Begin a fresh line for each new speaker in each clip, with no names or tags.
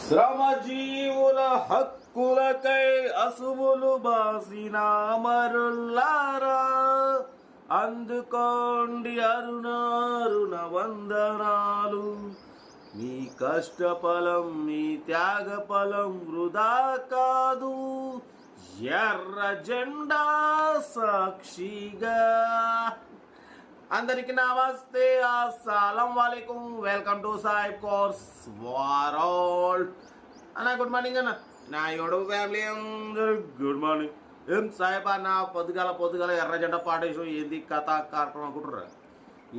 శ్రమజీవుల హక్కులకై అసువులు బాసిన అమరుల్లారా, అందుకోండి అరుణారుణ వందనాలు. మీ కష్టఫలం, మీ త్యాగ ఫలం వృధా కాదు, ఎర్ర జెండా సాక్షిగా. అందరికి నమస్తే, అస్సలం వాలేకుం. వెల్కమ్ టు సాయిబ్ కోర్స్ వారాల్ అన్న. గుడ్ మార్నింగ్ అన్న. నా యూట్యూబ్ ఫ్యామిలీ అందరూ గుడ్ మార్నింగ్. ఏం సాయిబ్ అన్న పొద్దుగాల ఎర్ర జెండా పాటేసాం, ఏంది కథ కార్యక్రమం అనుకుంటున్నారు.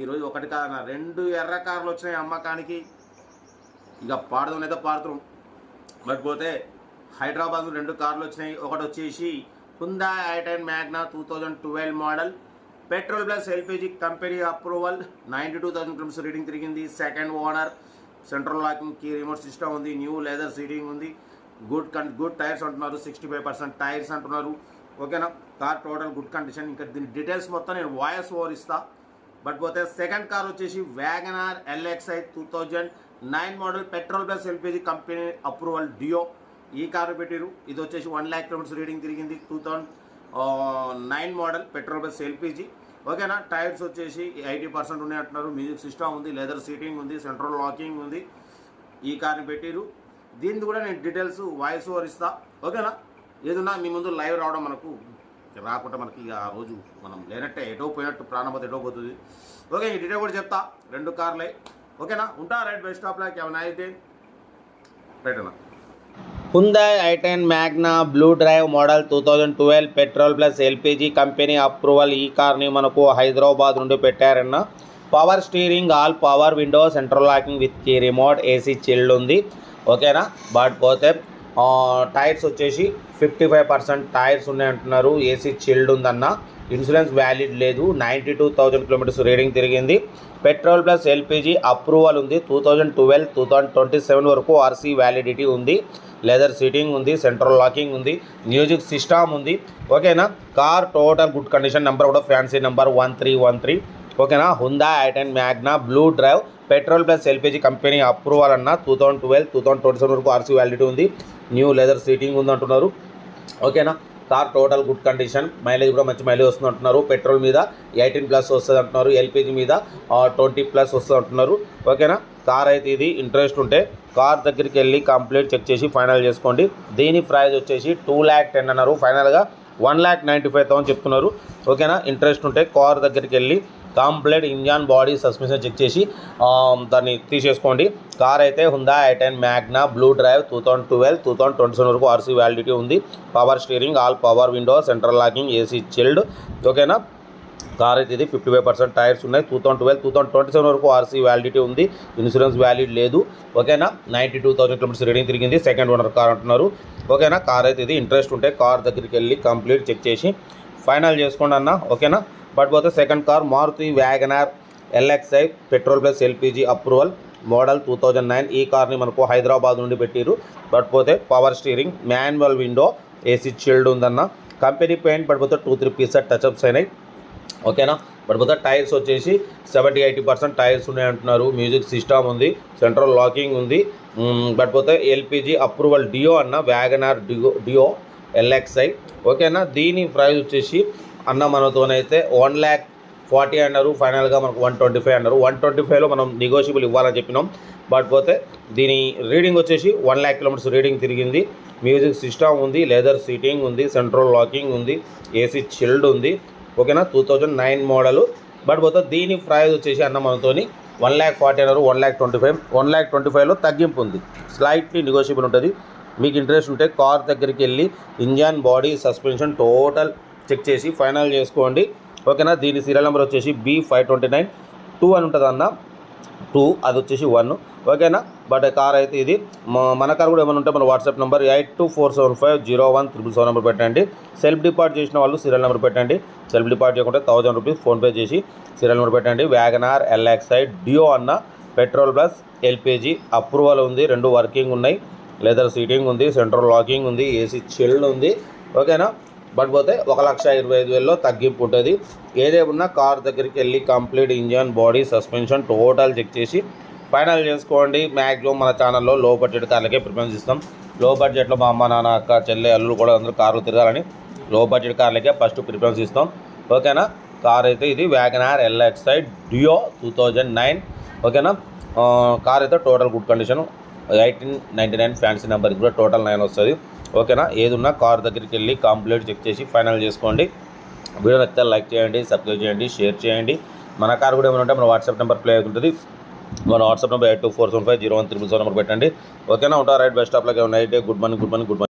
ఈరోజు ఒకటి కాదన్న, 2 ఎర్ర కార్లు వచ్చినాయి అమ్మకానికి. ఇక పాడదాం పాడుతున్నాం. మర్చిపోతే హైదరాబాద్ 2 కార్లు వచ్చినాయి. ఒకటి వచ్చేసి Hyundai i10 Magna 2012 model, petrol plus LPG company approval, 92,000 kilometres reading తిరిగింది. Second owner, central locking key remote system ఉంది, న్యూ లెదర్ సీటింగ్ ఉంది, గుడ్ టైర్స్ అంటున్నారు, 65% టైర్స్ అంటున్నారు. ఓకేనా, కార్ టోటల్ గుడ్ కండిషన్. ఇంకా దీని డీటెయిల్స్ మొత్తం నేను వాయిస్ ఓవర్ ఇస్తా. బట్ పోతే సెకండ్ కార్ వచ్చేసి WagonR LXi 2009 model, petrol plus LPG company approval డియో. ఈ కారు పెట్టారు. ఇది వచ్చేసి 1 lakh కిలోమీటర్స్ రీడింగ్ తిరిగింది. 2009 మోడల్, పెట్రోల్ ప్లస్ ఎల్పిజి. ఓకేనా, టైర్స్ వచ్చేసి 80% ఉన్నాయి అంటున్నారు. మ్యూజిక్ సిస్టమ్ ఉంది, లెదర్ సీటింగ్ ఉంది, సెంట్రల్ లాకింగ్ ఉంది. ఈ కార్ని పెట్టారు. దీన్ని కూడా నేను డీటెయిల్స్ వాయిస్ ఓవర్ ఇస్తా. ఓకేనా, ఏదన్నా మీ ముందు లైవ్ రావడం మనకు రాకుండా మనకి ఆ రోజు మనం లేనట్టే, ఎటో పోయినట్టు ప్రాణపోతే ఎటో పోతుంది. ఓకే, ఈ డీటెయిల్ కూడా చెప్తా. 2 కార్లే. ఓకేనా, ఉంటా. రైట్, బెస్ట్ స్టాప్లో ఏమైనా అయితే రైట్ అన్న.
Hyundai i10 Magna blue drive model 2012 petrol plus LPG company approval. ఈ కార్ని మనకు హైదరాబాద్ నుండి పెట్టారన్న. Power steering, all power window, central locking with key remote, AC chilled ఉంది. ఓకేనా, బట్ పోతే టైర్స్ వచ్చేసి 55% టైర్స్ ఉన్నాయంటున్నారు. ఏసీ చిల్డ్ ఉందన్న. ఇన్సూరెన్స్ వ్యాలిడ్ లేదు. 92,000 కిలోమీటర్స్ రీడింగ్ తిరిగింది. పెట్రోల్ ప్లస్ ఎల్పిజి అప్రూవల్ ఉంది. 2012 2027 వరకు ఆర్సీ వ్యాలిడిటీ ఉంది. లెదర్ సీటింగ్ ఉంది, సెంట్రల్ లాకింగ్ ఉంది, మ్యూజిక్ సిస్టమ్ ఉంది. ఓకేనా, car total good condition. Number కూడా ఫ్యాన్సీ నెంబర్ 1313. ఓకేనా, Hyundai i10 Magna blue drive, petrol plus LPG company approval అన్న. 2012 2027 వరకు ఆర్సీ వ్యాలిడిటీ ఉంది. న్యూ లెదర్ సీటింగ్ ఉంది అంటున్నారు. ఓకేనా, car total good condition. Mileage కూడా మంచి మైలేజ్ వస్తుంది అంటున్నారు. పెట్రోల్ మీద 18+ వస్తుంది అంటున్నారు. ఎల్పిజి మీద 20+ వస్తుంది అంటున్నారు. ఓకేనా, కార్ అయితే ఇది ఇంట్రెస్ట్ ఉంటే కార్ దగ్గరికి వెళ్ళి కంప్లీట్ చెక్ చేసి ఫైనల్ చేసుకోండి. దీని ప్రైస్ వచ్చేసి 2,10,000 అన్నారు. ఫైనల్గా 1,95,000 చెప్తున్నారు. ఓకేనా, ఇంట్రెస్ట్ ఉంటే కార్ దగ్గరికి వెళ్ళి complete engine, body, suspension check చేసి దాన్ని తీసేసుకోండి. కార్ అయితే Hyundai i10 Magna blue drive 2012 2027 వరకు ఆర్సీ వ్యాలిడిటీ ఉంది. Power steering, all power window, central locking, AC chilled. ఓకేనా, కార్ అయితే ఇది 55% టైర్స్ ఉన్నాయి. 2012 2027 వరకు ఆర్సీ వ్యాలిడిటీ ఉంది. ఇన్సూరెన్స్ వ్యాలిడ్ లేదు. ఓకేనా, 92,000 కిలోమీటర్స్ రీడింగ్ తిరిగింది. సెకండ్ ఓనర్ కార్ అంటున్నారు. ఓకేనా, కార్ అయితే ఇది ఇంట్రెస్ట్ ఉంటే కార్ దగ్గరికి వెళ్ళి కంప్లీట్ చెక్ చేసి ఫైనల్ చేసుకోండి అన్న. ఓకేనా, బట్ పోతే second car Maruti Wagon R LXi petrol plus LPG approval model 2009. ఈ కార్ని మనకు హైదరాబాద్ నుండి పెట్టిరు. బట్ పోతే power steering, manual window, AC chilled ఉందన్న. కంపెనీ పెయింట్ పడిపోతే 2-3 పీసెస్ టచ్అప్స్ అయినాయి. ఓకేనా, పడిపోతే టైర్స్ వచ్చేసి 70-80% టైర్స్ ఉన్నాయి అంటున్నారు. మ్యూజిక్ సిస్టమ్ ఉంది, సెంట్రల్ లాకింగ్ ఉంది. బట్ పోతే ఎల్పిజి అప్రూవల్ డియో అన్న. వ్యాగనార్ డియో LXi. ఓకేనా, దీని ప్రైస్ వచ్చేసి అన్న మనతోనైతే 1,40,000 అన్నారు. ఫైనల్గా మనకు 125 అన్నారు. 125లో మనం నెగోషియబుల్ ఇవ్వాలని చెప్పినాం. బట్ పోతే దీని రీడింగ్ వచ్చేసి 1 lakh కిలోమీటర్స్ రీడింగ్ తిరిగింది. మ్యూజిక్ సిస్టమ్ ఉంది, లెదర్ సీటింగ్ ఉంది, సెంట్రల్ లాకింగ్ ఉంది, ఏసీ చిల్డ్ ఉంది. ఓకేనా, 2009 మోడలు. బట్ పోతే దీని ప్రైస్ వచ్చేసి అన్న మనతోని 1,40,000 అన్నారు. 1,25,000. 1,25లో తగ్గింపు ఉంది. స్లైట్లీ నెగోషియబుల్ ఉంటుంది. మీకు ఇంట్రెస్ట్ ఉంటే కార్ దగ్గరికి వెళ్ళి engine, body, suspension total check చేసి ఫైనల్ చేసుకోండి. ఓకేనా, దీని సీరియల్ నెంబర్ వచ్చేసి B529 2 అని ఉంటుంది అన్న. 2 అది వచ్చేసి 1. ఓకేనా, బట్ కార్ అయితే ఇది. మన కార్ కూడా ఏమైనా ఉంటే మన వాట్సాప్ నెంబర్ 8247501377 నెంబర్ పెట్టండి. సెల్ఫ్ డిపార్ట్ చేసిన వాళ్ళు సీరియల్ నెంబర్ పెట్టండి. సెల్ఫ్ డిపార్ట్ చేయకుంటే 1,000 రూపీస్ ఫోన్పే చేసి సీరియల్ నెంబర్ పెట్టండి. వ్యాగనార్ LXi డియో అన్న. పెట్రోల్ ప్లస్ ఎల్పిజి అప్రూవల్ ఉంది. 2 వర్కింగ్ ఉన్నాయి. లెదర్ సీటింగ్ ఉంది, సెంట్రల్ లాకింగ్ ఉంది, ఏసీ చిల్డ్ ఉంది. ఓకేనా, బట్ పోతే 1,25,000లో తగ్గింపు ఉంటుంది. ఏదేమన్నా కార్ దగ్గరికి వెళ్ళి complete engine, body, suspension total check చేసి ఫైనల్ చేసుకోండి. మ్యాక్సిమం మన ఛానల్లో లో బడ్జెట్ కార్లకే ప్రిఫరెన్స్ ఇస్తాం. లో బడ్జెట్లో మా అమ్మ నాన్న అక్క చెల్లె అల్లుడు కూడా అందరూ కార్లు తిరగాలని లో బడ్జెట్ కార్లకే ఫస్ట్ ప్రిఫరెన్స్ ఇస్తాం. ఓకేనా. కార్ అయితే ఇది వ్యాగనార్ LXi డియో 2009. ఓకేనా. కార్ అయితే total good condition, 1899 fancy number, ఇది కూడా టోటల్ 9 వస్తుంది. ఓకేనా. ఏది ఉన్నా కార్ దగ్గరికి వెళ్ళి కంప్లీట్ చెక్ చేసి ఫైనల్ చేసుకోండి. వీడియో నచ్చితే లైక్ చేయండి, సబ్స్క్రైబ్ చేయండి, షేర్ చేయండి. మన కార్ కూడా ఏమైనా ఉంటే మన వాట్సాప్ నెంబర్ ప్లే అవుతుంటుంది. మన వాట్సాప్ నెంబర్ 8247501377 నెంబర్ పెట్టండి. ఓకేనా. ఉంటారు. Right. Best of luck. Night. Good morning.